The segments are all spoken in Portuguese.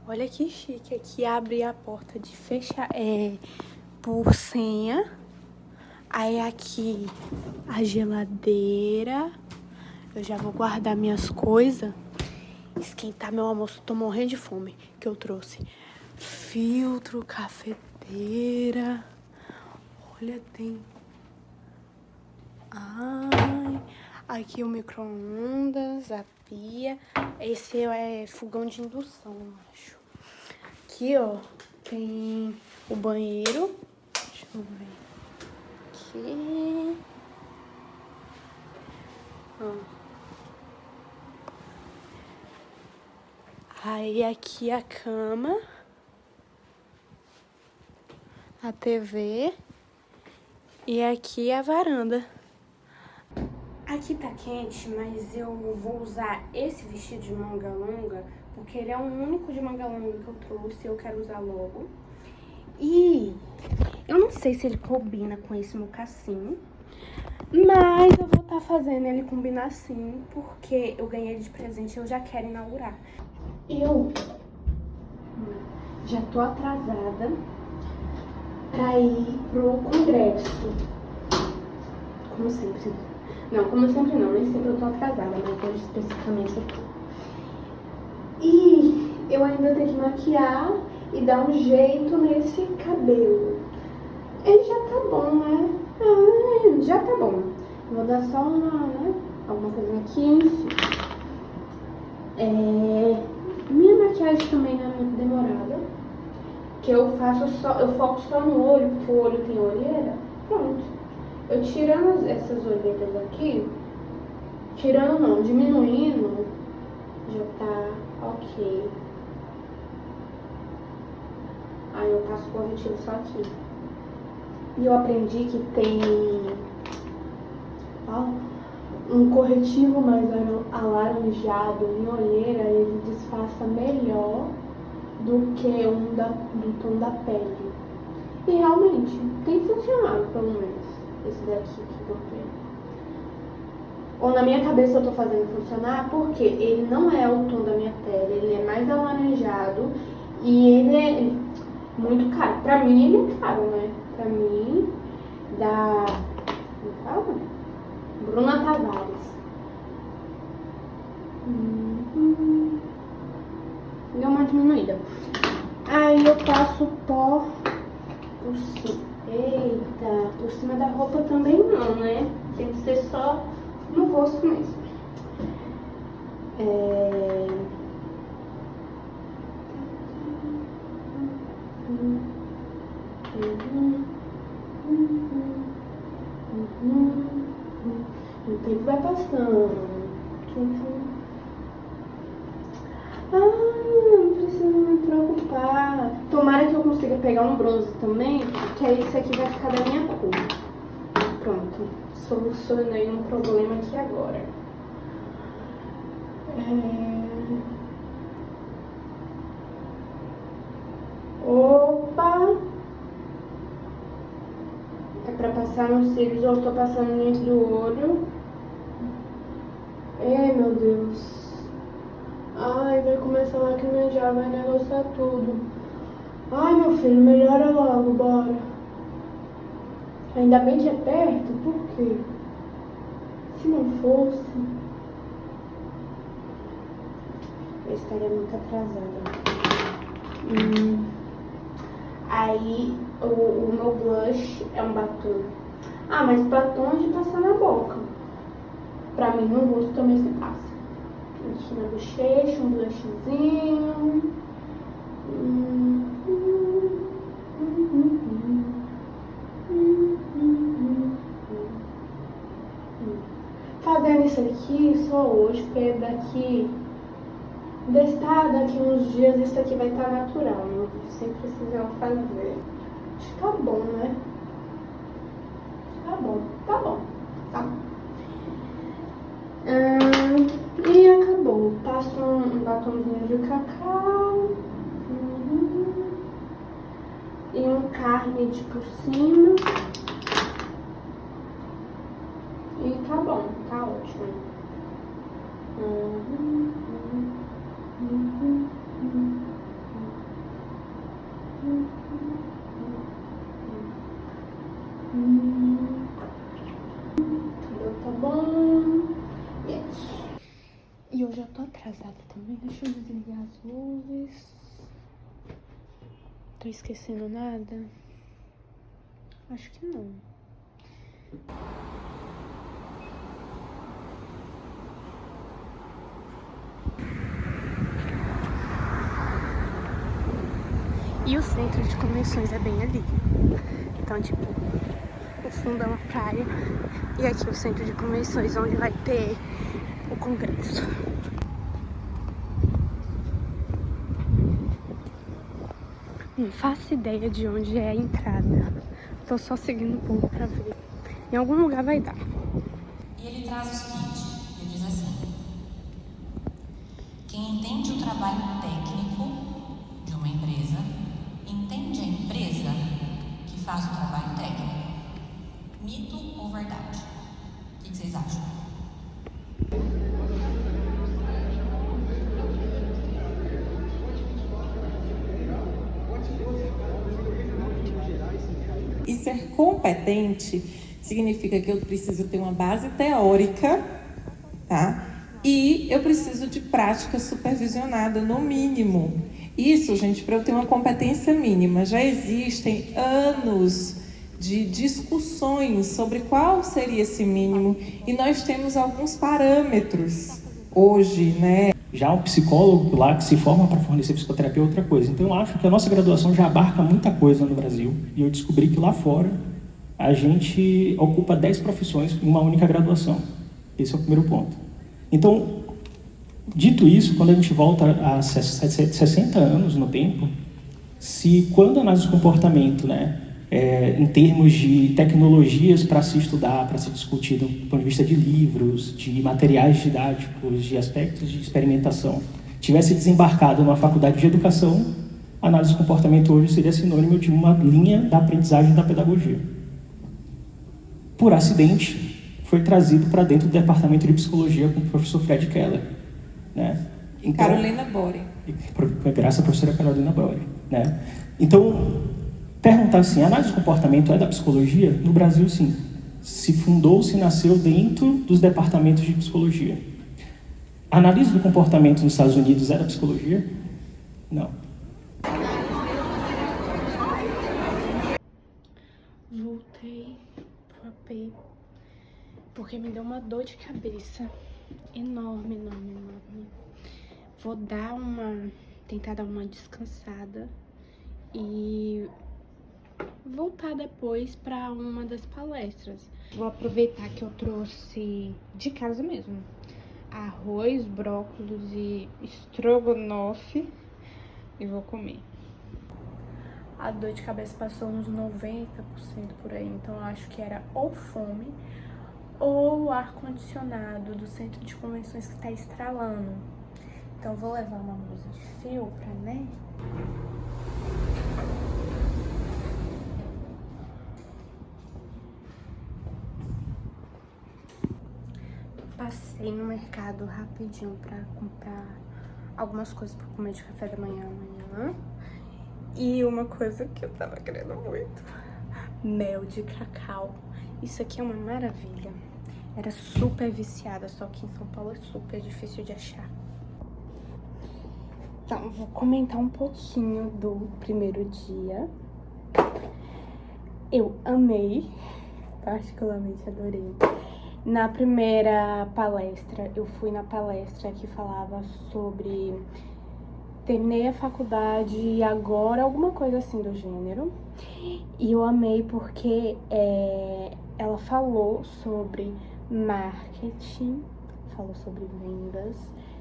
Olha que chique, aqui abre a porta de fechar, por senha. Aí aqui a geladeira. Eu já vou guardar minhas coisas. Esquentar meu almoço, tô morrendo de fome, que eu trouxe filtro, cafeteira. Olha, tem... Ai, aqui o micro-ondas, a pia. Esse é fogão de indução, eu acho. Aqui, ó, tem o banheiro. Deixa eu ver. Aqui. Aí aqui a cama. A TV. E aqui a varanda. Aqui tá quente, mas eu vou usar esse vestido de manga longa, porque ele é o único de manga longa que eu trouxe e eu quero usar logo. E eu não sei se ele combina com esse mocassim, mas eu vou estar fazendo ele combinar sim, porque eu ganhei ele de presente e eu já quero inaugurar. Eu já tô atrasada pra ir pro congresso, como sempre. Não, como sempre não, nem sempre eu tô atrasada, mas hoje especificamente eu tô. E eu ainda tenho que maquiar e dar um jeito nesse cabelo. Ele já tá bom, né? Já tá bom. Vou dar só uma, né? Alguma coisa aqui, enfim. Minha maquiagem também não é muito demorada. Que eu foco só no olho, porque o olho tem olheira. Pronto. Eu tirando essas olheiras aqui, tirando não, diminuindo, já tá ok. Aí eu passo corretivo só aqui. E eu aprendi que tem um corretivo mais alaranjado em olheira, ele disfarça melhor do que do tom da pele. E realmente, tem funcionado pelo menos, esse daqui que eu tenho. Ou na minha cabeça eu tô fazendo funcionar porque ele não é o tom da minha pele, ele é mais alaranjado e ele é muito caro. Pra mim ele é caro, né? Pra mim, como fala? Bruna Tavares. Deu uma diminuída. Aí eu passo pó por cima. Eita, por cima da roupa também não, né? Tem que ser só no rosto mesmo. O tempo vai passando. Não preciso me preocupar. Tomara que eu consiga pegar um bronze também, que aí esse aqui vai ficar da minha cor. Pronto, solucionei um problema aqui agora. Opa! É pra passar nos cílios ou eu tô passando dentro do olho? Meu Deus. Ai, vai começar a lacrimejar, vai negociar tudo. Ai, meu filho, melhora logo, bora. Ainda bem que é perto, por quê? Se não fosse, eu estaria muito atrasada. Aí, o meu blush é um batom. Mas batom é de passar na boca. Pra mim, no rosto também se passa. Aqui na bochecha, um blushzinho. Fazendo isso aqui só hoje, porque daqui uns dias isso aqui vai estar natural, não sem precisar fazer. Acho que tá bom, né? Tá bom. E acabou. Passo um batomzinho de cacau. E um carmine por cima. E tá bom, tá ótimo. Tudo tá bom. Yes. E hoje eu tô atrasada também. Deixa eu desligar as luzes. Tô esquecendo nada? Acho que não. E o centro de convenções é bem ali. Então, tipo, o fundo é uma praia. E aqui o centro de convenções, onde vai ter o congresso. Não faço ideia de onde é a entrada. Tô só seguindo o povo pra ver. Em algum lugar vai dar. E ele traz o seguinte, ele diz assim: quem entende o trabalho técnico de uma empresa, entende a empresa que faz o trabalho técnico. Mito ou verdade? O que vocês acham? E ser competente significa que eu preciso ter uma base teórica, tá? E eu preciso de prática supervisionada, no mínimo. Isso, gente, para eu ter uma competência mínima, já existem anos de discussões sobre qual seria esse mínimo, e nós temos alguns parâmetros hoje, né? Já um psicólogo lá que se forma para fornecer psicoterapia é outra coisa. Então eu acho que a nossa graduação já abarca muita coisa no Brasil. E eu descobri que lá fora a gente ocupa 10 profissões em uma única graduação. Esse é o primeiro ponto. Então, dito isso, quando a gente volta a 60 anos no tempo, se quando a análise do comportamento, né, em termos de tecnologias para se estudar, para se discutir do ponto de vista de livros, de materiais didáticos, de aspectos de experimentação, tivesse desembarcado numa faculdade de educação, a análise do comportamento hoje seria sinônimo de uma linha da aprendizagem da pedagogia. Por acidente, foi trazido para dentro do departamento de psicologia com o professor Fred Keller, né? Então, Carolina Bore. Graças à professora Carolina Bore, né? Então, perguntar assim, a análise do comportamento é da psicologia? No Brasil, sim. Se fundou, se nasceu dentro dos departamentos de psicologia. A análise do comportamento nos Estados Unidos é da psicologia? Não. Voltei pro AP porque me deu uma dor de cabeça enorme. Vou tentar dar uma descansada e voltar depois para uma das palestras. Vou aproveitar que eu trouxe de casa mesmo arroz, brócolis e estrogonofe e vou comer. A dor de cabeça passou uns 90% por aí, então eu acho que era ou fome ou o ar-condicionado do centro de convenções que tá estralando. Então vou levar uma blusa de fio pra, né? Passei no mercado rapidinho pra comprar algumas coisas pra comer de café da manhã amanhã. E uma coisa que eu tava querendo muito, mel de cacau. Isso aqui é uma maravilha. Era super viciada, só que em São Paulo é super difícil de achar. Então, vou comentar um pouquinho do primeiro dia. Eu amei, particularmente adorei. Na primeira palestra, eu fui na palestra que falava sobre terminei a faculdade e agora, alguma coisa assim do gênero. E eu amei porque ela falou sobre marketing, falou sobre vendas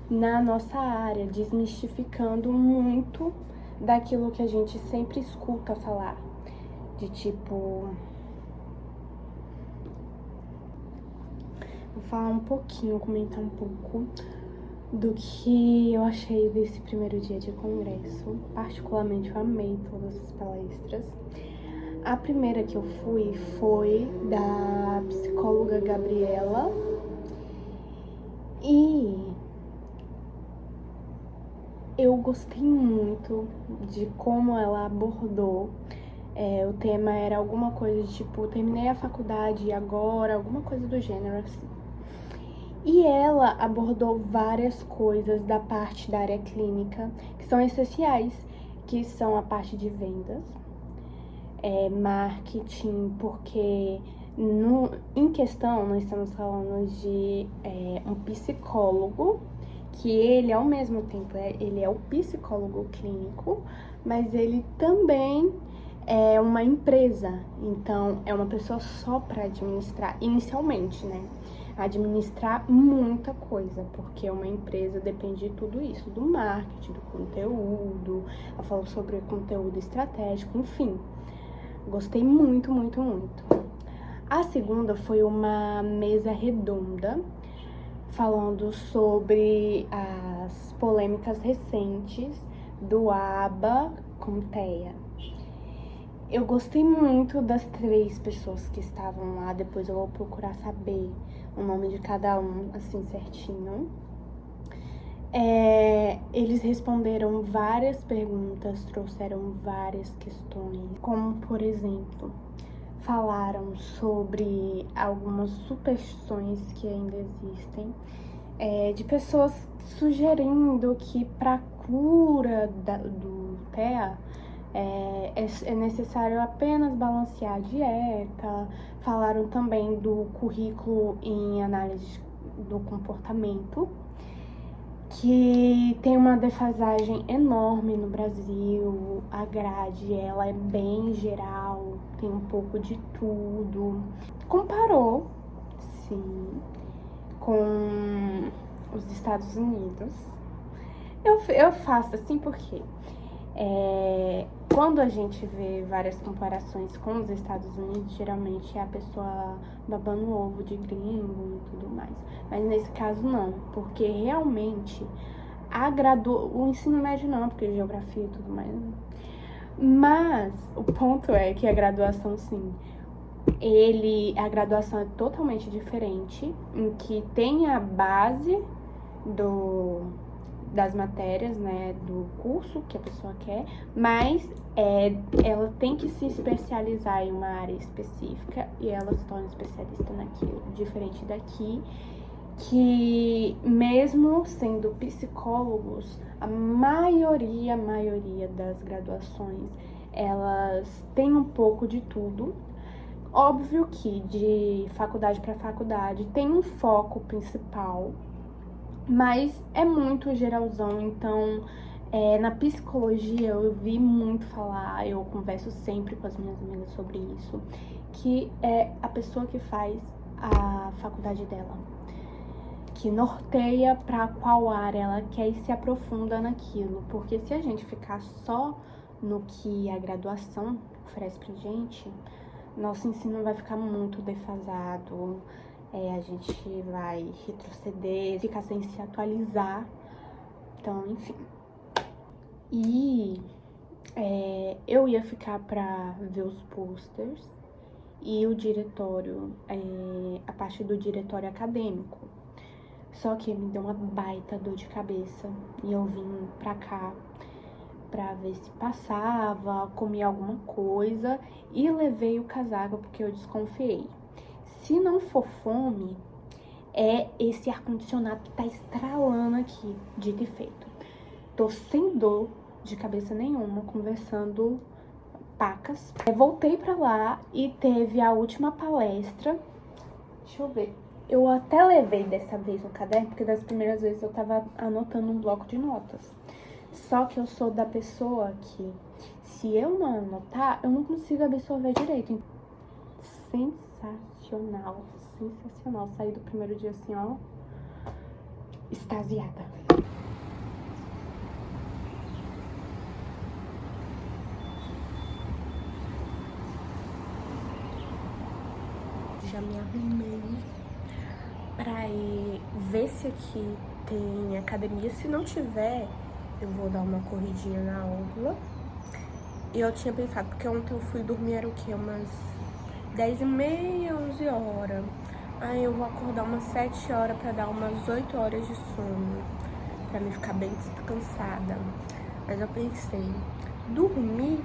na nossa área, desmistificando muito daquilo que a gente sempre escuta falar, de tipo... Vou falar um pouquinho, comentar um pouco do que eu achei desse primeiro dia de congresso. Particularmente, eu amei todas as palestras. A primeira que eu fui foi da psicóloga Gabriela. E eu gostei muito de como ela abordou O tema era alguma coisa de tipo, terminei a faculdade e agora, alguma coisa do gênero assim. E ela abordou várias coisas da parte da área clínica que são essenciais, que são a parte de vendas, marketing, porque em questão nós estamos falando de um psicólogo, que ele ao mesmo tempo ele é o psicólogo clínico, mas ele também é uma empresa, então é uma pessoa só para administrar, inicialmente, né? Administrar muita coisa, porque uma empresa depende de tudo isso, do marketing, do conteúdo, ela falou sobre conteúdo estratégico, enfim. Gostei muito, muito, muito. A segunda foi uma mesa redonda, falando sobre as polêmicas recentes do ABA com TEA. Eu gostei muito das 3 pessoas que estavam lá, depois eu vou procurar saber o nome de cada um, assim, certinho. Eles responderam várias perguntas, trouxeram várias questões, como, por exemplo, falaram sobre algumas superstições que ainda existem, de pessoas sugerindo que para cura do TEA, é necessário apenas balancear a dieta. Falaram também do currículo em análise do comportamento, que tem uma defasagem enorme no Brasil. A grade, ela é bem geral, tem um pouco de tudo. Comparou, sim, com os Estados Unidos. Eu faço assim porque quando a gente vê várias comparações com os Estados Unidos, geralmente é a pessoa babando o ovo de gringo e tudo mais. Mas nesse caso não, porque realmente o ensino médio não, porque geografia e tudo mais. Mas o ponto é que a graduação, sim, a graduação é totalmente diferente, em que tem a base das matérias, né, do curso que a pessoa quer, mas ela tem que se especializar em uma área específica e ela se torna especialista naquilo, diferente daqui, que mesmo sendo psicólogos, a maioria das graduações, elas têm um pouco de tudo. Óbvio que de faculdade para faculdade tem um foco principal, mas é muito geralzão. Então, na psicologia eu vi muito falar, eu converso sempre com as minhas amigas sobre isso, que é a pessoa que faz a faculdade dela, que norteia para qual área ela quer e se aprofunda naquilo. Porque se a gente ficar só no que a graduação oferece pra gente, nosso ensino vai ficar muito defasado, a gente vai retroceder, ficar sem se atualizar. Então, enfim. E eu ia ficar pra ver os posters e o diretório, a parte do diretório acadêmico. Só que me deu uma baita dor de cabeça e eu vim pra cá pra ver se passava, comi alguma coisa e levei o casaco porque eu desconfiei. Se não for fome, é esse ar-condicionado que tá estralando aqui, dito e feito. Tô sem dor de cabeça nenhuma, conversando pacas. Voltei pra lá e teve a última palestra. Deixa eu ver. Eu até levei dessa vez um caderno, porque das primeiras vezes eu tava anotando um bloco de notas. Só que eu sou da pessoa que, se eu não anotar, eu não consigo absorver direito. Sensacional, sensacional. Saí do primeiro dia assim, ó, extasiada. Já me arrumei pra ir ver se aqui tem academia. Se não tiver, eu vou dar uma corridinha na aula. E eu tinha pensado, porque ontem eu fui dormir, era o quê? Umas 10h30, 11 horas. Aí eu vou acordar umas 7 horas pra dar umas 8 horas de sono, pra me ficar bem descansada. Mas eu pensei, dormir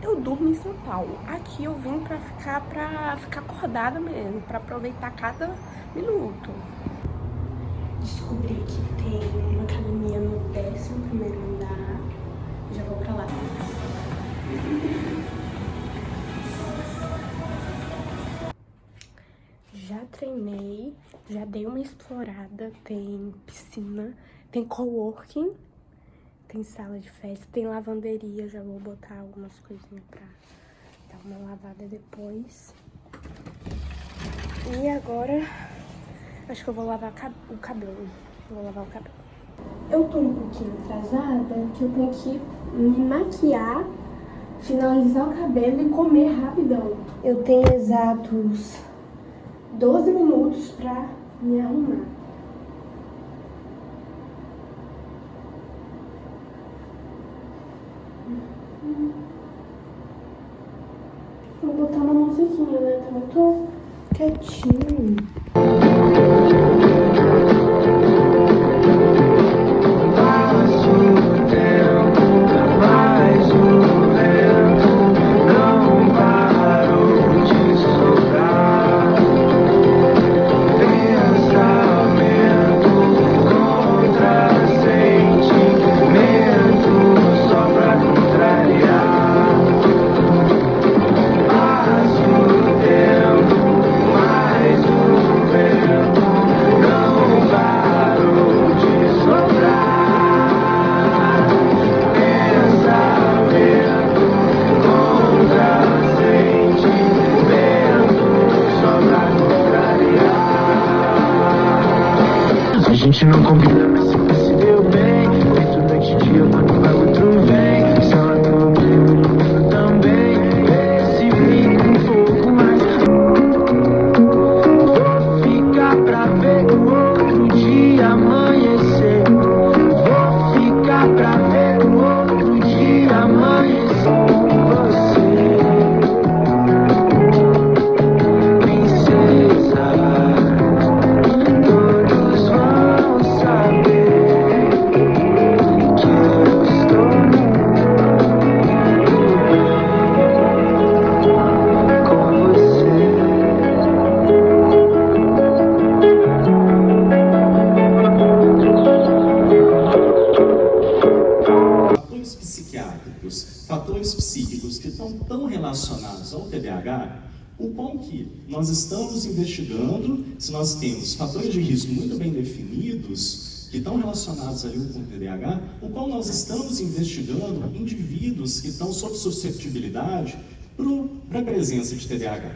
Eu durmo em São Paulo. Aqui eu vim pra ficar acordada mesmo, pra aproveitar cada minuto. Descobri que tem uma academia no 11º andar. Já vou pra lá. Já treinei, já dei uma explorada. Tem piscina, tem coworking, tem sala de festa, tem lavanderia. Já vou botar algumas coisinhas pra dar uma lavada depois. E agora, acho que eu vou lavar o cabelo. Vou lavar o cabelo. Eu tô um pouquinho atrasada, que eu tenho que me maquiar, finalizar o cabelo e comer rapidão. Eu tenho exatos 12 minutos pra me arrumar. Vou botar uma musiquinha, né? Então eu tô quietinho. A gente não combina, mas sempre se deu bem. Feito noite e dia, quando vai outro vem. Se ela também, também. Vê se fica um pouco mais. Vou ficar pra ver o outro dia amanhecer. Vou ficar pra ver o outro dia amanhecer. Você, princesa. Fatores psíquicos que estão tão relacionados ao TDAH, o qual que nós estamos investigando, se nós temos fatores de risco muito bem definidos, que estão relacionados ali com o TDAH, o qual nós estamos investigando indivíduos que estão sob suscetibilidade para a presença de TDAH.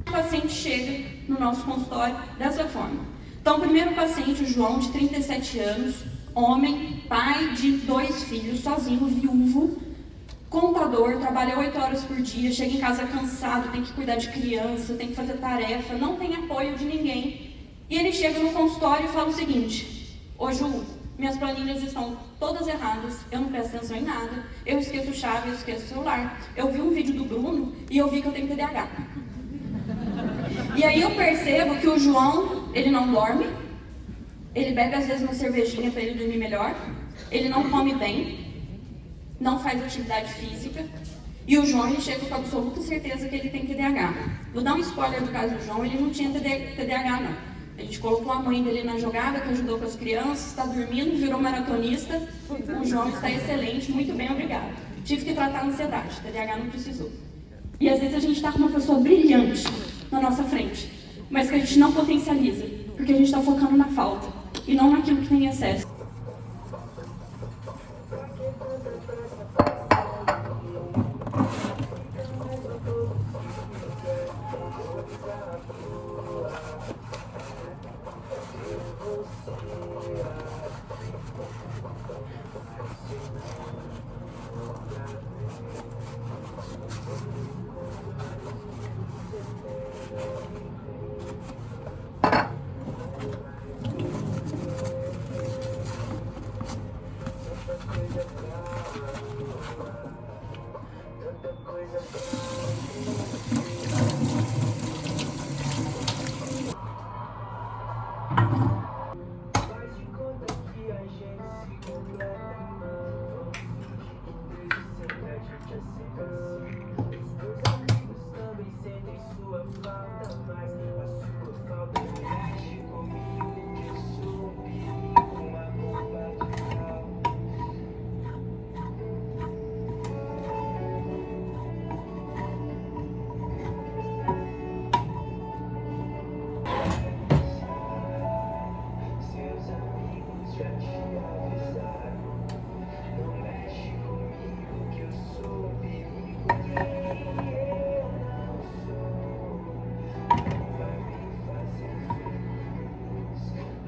O paciente chega no nosso consultório dessa forma. Então, o primeiro paciente, o João, de 37 anos, homem, pai de 2 filhos, sozinho, viúvo, contador, trabalha 8 horas por dia, chega em casa cansado, tem que cuidar de criança, tem que fazer tarefa, não tem apoio de ninguém. E ele chega no consultório e fala o seguinte: ô Ju, minhas planilhas estão todas erradas, eu não presto atenção em nada, eu esqueço chave, eu esqueço o celular, eu vi um vídeo do Bruno e eu vi que eu tenho TDAH. E aí eu percebo que o João, ele não dorme, ele bebe às vezes uma cervejinha para ele dormir melhor, ele não come bem, não faz atividade física, e o João, ele chega com absoluta certeza que ele tem TDAH. Vou dar um spoiler do caso do João, ele não tinha TDAH não. A gente colocou a mãe dele na jogada, que ajudou com as crianças, está dormindo, virou maratonista, o João está excelente, muito bem, obrigado. Tive que tratar a ansiedade, TDAH não precisou. E às vezes a gente está com uma pessoa brilhante na nossa frente, mas que a gente não potencializa, porque a gente está focando na falta, e não naquilo que tem excesso.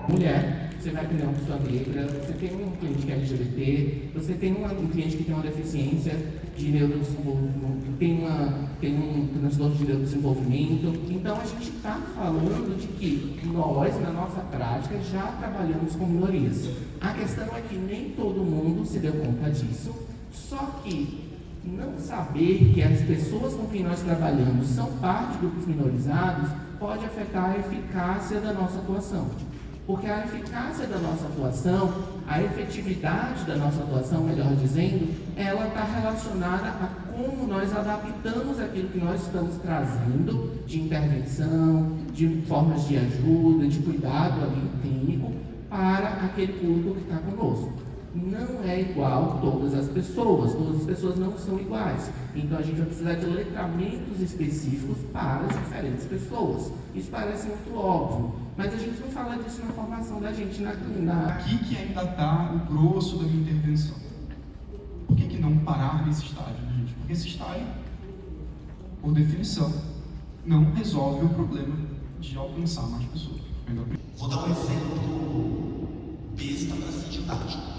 mulher, você vai atender uma pessoa negra, você tem um cliente que é LGBT, você tem um cliente que tem uma deficiência de neurodesenvolvimento, tem um transtorno de neurodesenvolvimento. Então a gente está falando de que nós, na nossa prática, já trabalhamos com minorias. A questão é que nem todo mundo se deu conta disso, só que não saber que as pessoas com quem nós trabalhamos são parte de grupos minorizados pode afetar a eficácia da nossa atuação. Porque a eficácia da nossa atuação, a efetividade da nossa atuação, melhor dizendo, ela está relacionada a como nós adaptamos aquilo que nós estamos trazendo de intervenção, de formas de ajuda, de cuidado ali clínico para aquele público que está conosco. Não é igual todas as pessoas não são iguais. Então a gente vai precisar de letramentos específicos para as diferentes pessoas. Isso parece muito óbvio, mas a gente não fala disso na formação da gente na Aqui que ainda está o grosso da minha intervenção. Por que não parar nesse estágio, né, gente? Porque esse estágio, por definição, não resolve o problema de alcançar mais pessoas. Vou dar um exemplo besta para ser didático.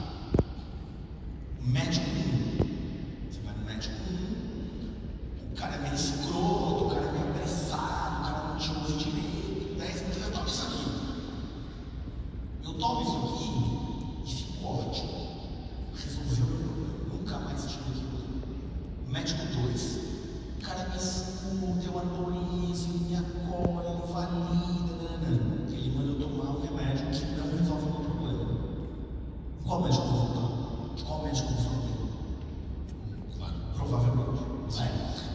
Médico 1. Você vai no médico 1, o cara é meio escroto, o cara é meio apressado, o cara não te ouve direito. 10 minutos, eu tomo isso aqui. Eu tomo isso aqui e fico ótimo. Resolveu o meu problema. Nunca mais tive aquilo. Médico 2. O cara me escuta, eu adorizo, ele me acolhe, ele valida. Ele manda eu tomar um remédio que não resolve o meu problema. Qual médico eu vou voltar? De qual médico eu vou falar? Claro, provavelmente.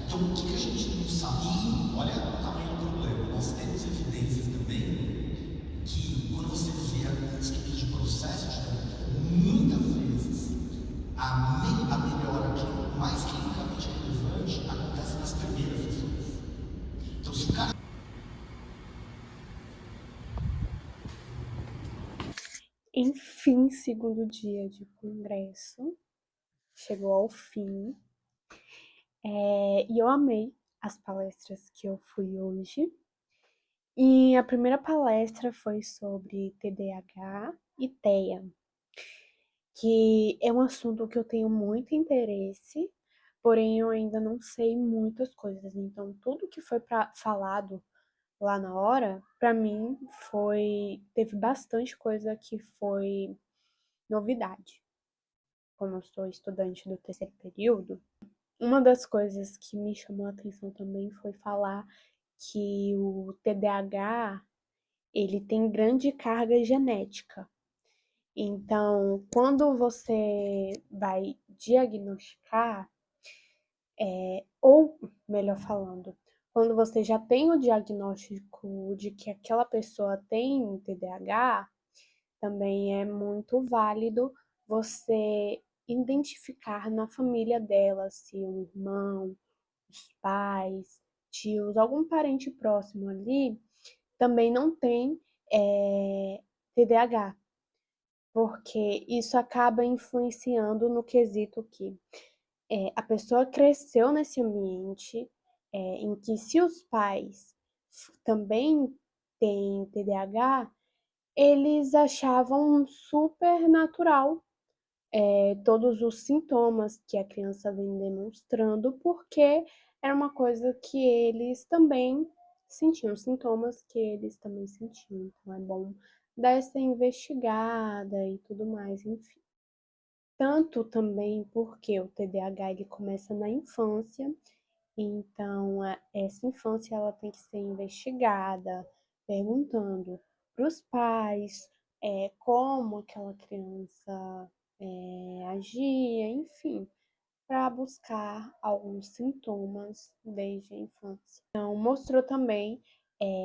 Então, o que a gente não sabe? E olha o tamanho do problema. Nós temos evidências também que, quando você vê estudos de processo de terapia, muitas vezes a melhora que mais clinicamente relevante acontece nas primeiras sessões. Então, se o cara. Enfim, segundo dia de congresso chegou ao fim. E eu amei as palestras que eu fui hoje. E a primeira palestra foi sobre TDAH e TEA, que é um assunto que eu tenho muito interesse, porém eu ainda não sei muitas coisas. Então, tudo que foi falado lá na hora, para mim, teve bastante coisa que foi novidade. Como eu sou estudante do terceiro período, uma das coisas que me chamou a atenção também foi falar que o TDAH, ele tem grande carga genética. Então, quando você vai diagnosticar, ou melhor falando, quando você já tem o diagnóstico de que aquela pessoa tem TDAH, também é muito válido você identificar na família dela se um irmão, os pais, tios, algum parente próximo ali também não tem TDAH, porque isso acaba influenciando no quesito que a pessoa cresceu nesse ambiente em que, se os pais também têm TDAH, eles achavam super natural todos os sintomas que a criança vem demonstrando, porque era uma coisa que eles também sentiam, sintomas que eles também sentiam. Então é bom dar essa investigada e tudo mais, enfim. Tanto também porque o TDAH ele começa na infância, então essa infância ela tem que ser investigada, perguntando para os pais como aquela criança agia, enfim, para buscar alguns sintomas desde a infância. Então, mostrou também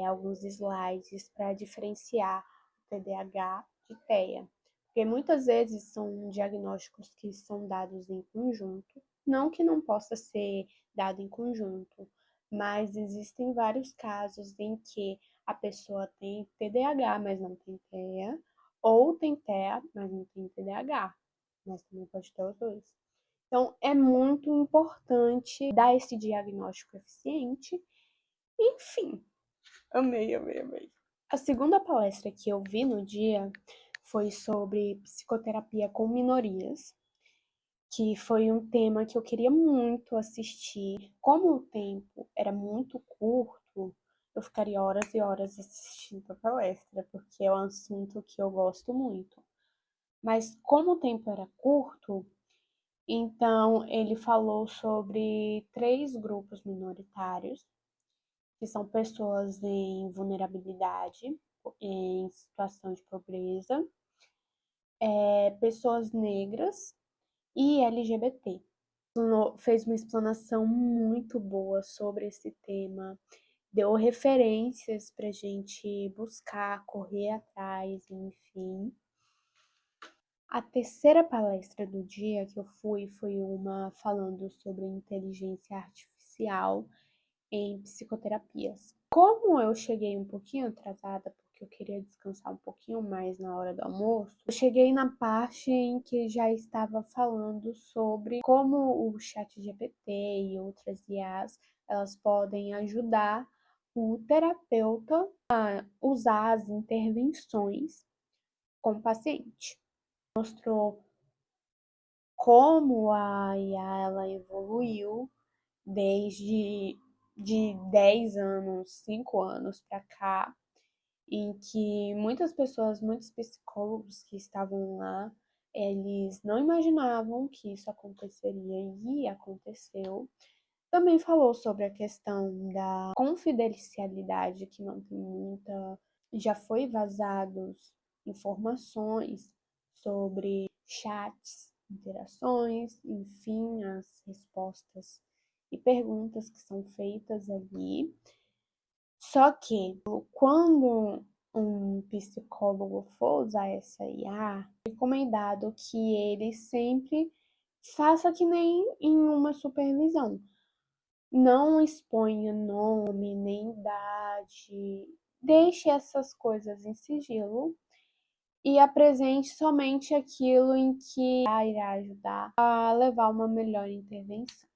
alguns slides para diferenciar o TDAH de TEA, porque muitas vezes são diagnósticos que são dados em conjunto, não que não possa ser dado em conjunto, mas existem vários casos em que a pessoa tem TDAH, mas não tem TEA, ou tem TEA, mas não tem TDAH, mas também pode ter os dois. Então, é muito importante dar esse diagnóstico eficiente. Enfim, amei. A segunda palestra que eu vi no dia foi sobre psicoterapia com minorias, que foi um tema que eu queria muito assistir. Como o tempo era muito curto, eu ficaria horas e horas assistindo a palestra, porque é um assunto que eu gosto muito. Mas como o tempo era curto, então ele falou sobre 3 grupos minoritários, que são pessoas em vulnerabilidade, em situação de pobreza, pessoas negras e LGBT. Fez uma explanação muito boa sobre esse tema, deu referências para a gente buscar, correr atrás, enfim. A terceira palestra do dia que eu fui foi uma falando sobre inteligência artificial em psicoterapias. Como eu cheguei um pouquinho atrasada, porque eu queria descansar um pouquinho mais na hora do almoço, eu cheguei na parte em que já estava falando sobre como o ChatGPT e outras IAs, elas podem ajudar o terapeuta a usar as intervenções com o paciente. Mostrou como a IA ela evoluiu desde de 10 anos, 5 anos para cá, em que muitas pessoas, muitos psicólogos que estavam lá, eles não imaginavam que isso aconteceria e aconteceu. Também falou sobre a questão da confidencialidade, que não tem muita. Já foi vazados informações sobre chats, interações, enfim, as respostas e perguntas que são feitas ali. Só que quando um psicólogo for usar essa IA, é recomendado que ele sempre faça que nem em uma supervisão. Não exponha nome, nem idade, deixe essas coisas em sigilo e apresente somente aquilo em que irá ajudar a levar uma melhor intervenção.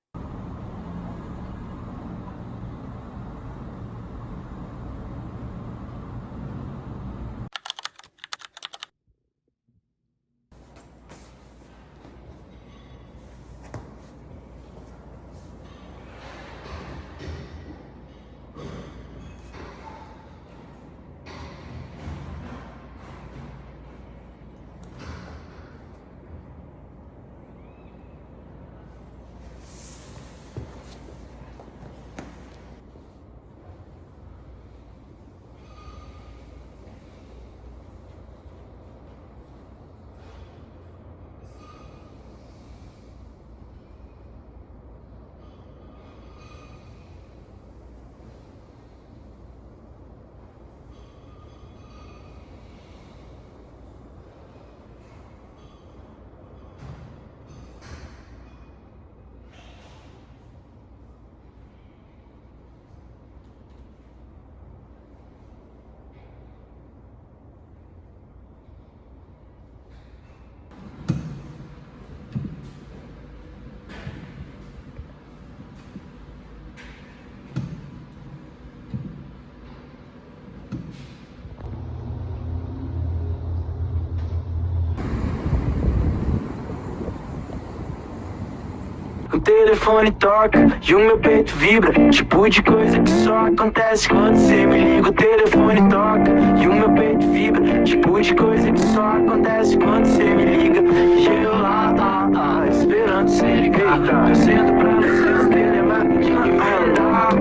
O telefone toca e o meu peito vibra. Tipo de coisa que só acontece quando cê me liga. O telefone toca e o meu peito vibra. Tipo de coisa que só acontece quando cê me liga. E eu lá, esperando cê ligar, torcendo pra não ser um telemarketing andar.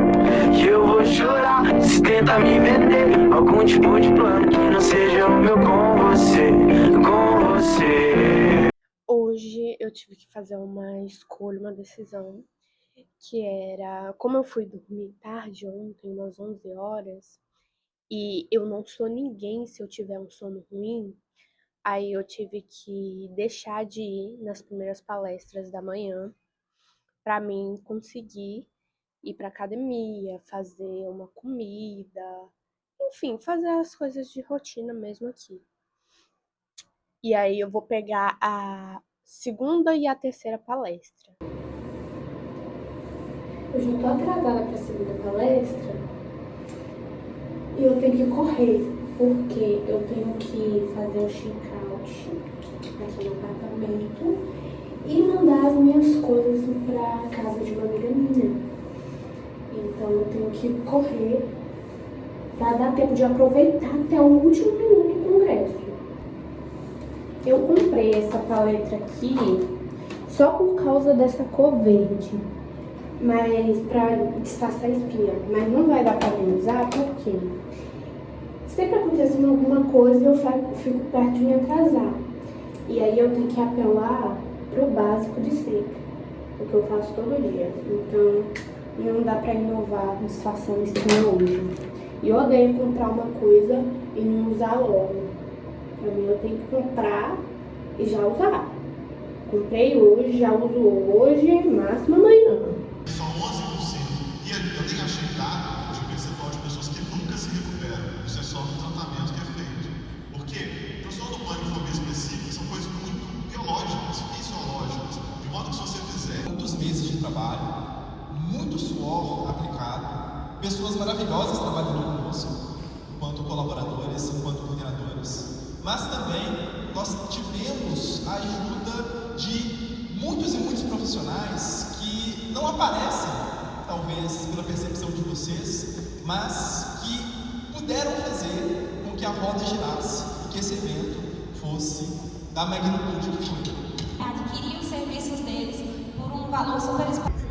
E eu vou chorar se tentar me vender algum tipo de plano que não seja o meu com você, com você. Hoje eu tive que fazer uma escolha, uma decisão, que era, como eu fui dormir tarde ontem, umas 11 horas, e eu não sou ninguém se eu tiver um sono ruim, aí eu tive que deixar de ir nas primeiras palestras da manhã para mim conseguir ir para academia, fazer uma comida, enfim, fazer as coisas de rotina mesmo aqui. E aí eu vou pegar a segunda e a terceira palestra. Eu já tô atrasada para a segunda palestra e eu tenho que correr. porque eu tenho que fazer o check-out aqui no apartamento e mandar as minhas coisas para casa de uma amiga minha. Então eu tenho que correr para dar tempo de aproveitar até o último minuto do congresso. Eu comprei essa paleta aqui só por causa dessa cor verde, mas para disfarçar a espinha. Mas não vai dar para mim usar porque sempre acontece alguma coisa e eu fico perto de me atrasar. E aí eu tenho que apelar pro básico de sempre, o que eu faço todo dia. Então não dá pra inovar disfarçando a espinha hoje. E eu odeio comprar uma coisa e não usar logo. Pra mim eu tenho que comprar e já usar. Comprei hoje, já uso hoje, máximo amanhã. Só 11%. E eu tenho achei dado de percentual de pessoas que nunca se recuperam. Isso é só um tratamento que é feito. Por quê? O transtorno do pânico e fobia específica são coisas muito biológicas, fisiológicas. De modo que se você fizer muitos meses de trabalho, muito suor aplicado, pessoas maravilhosas trabalhando conosco, enquanto colaboradores, enquanto coordenadores. Mas também nós tivemos a ajuda de muitos e muitos profissionais que não aparecem, talvez pela percepção de vocês, mas que puderam fazer com que a roda girasse e que esse evento fosse da magnitude que foi. Adquirir os serviços deles por um valor super específico.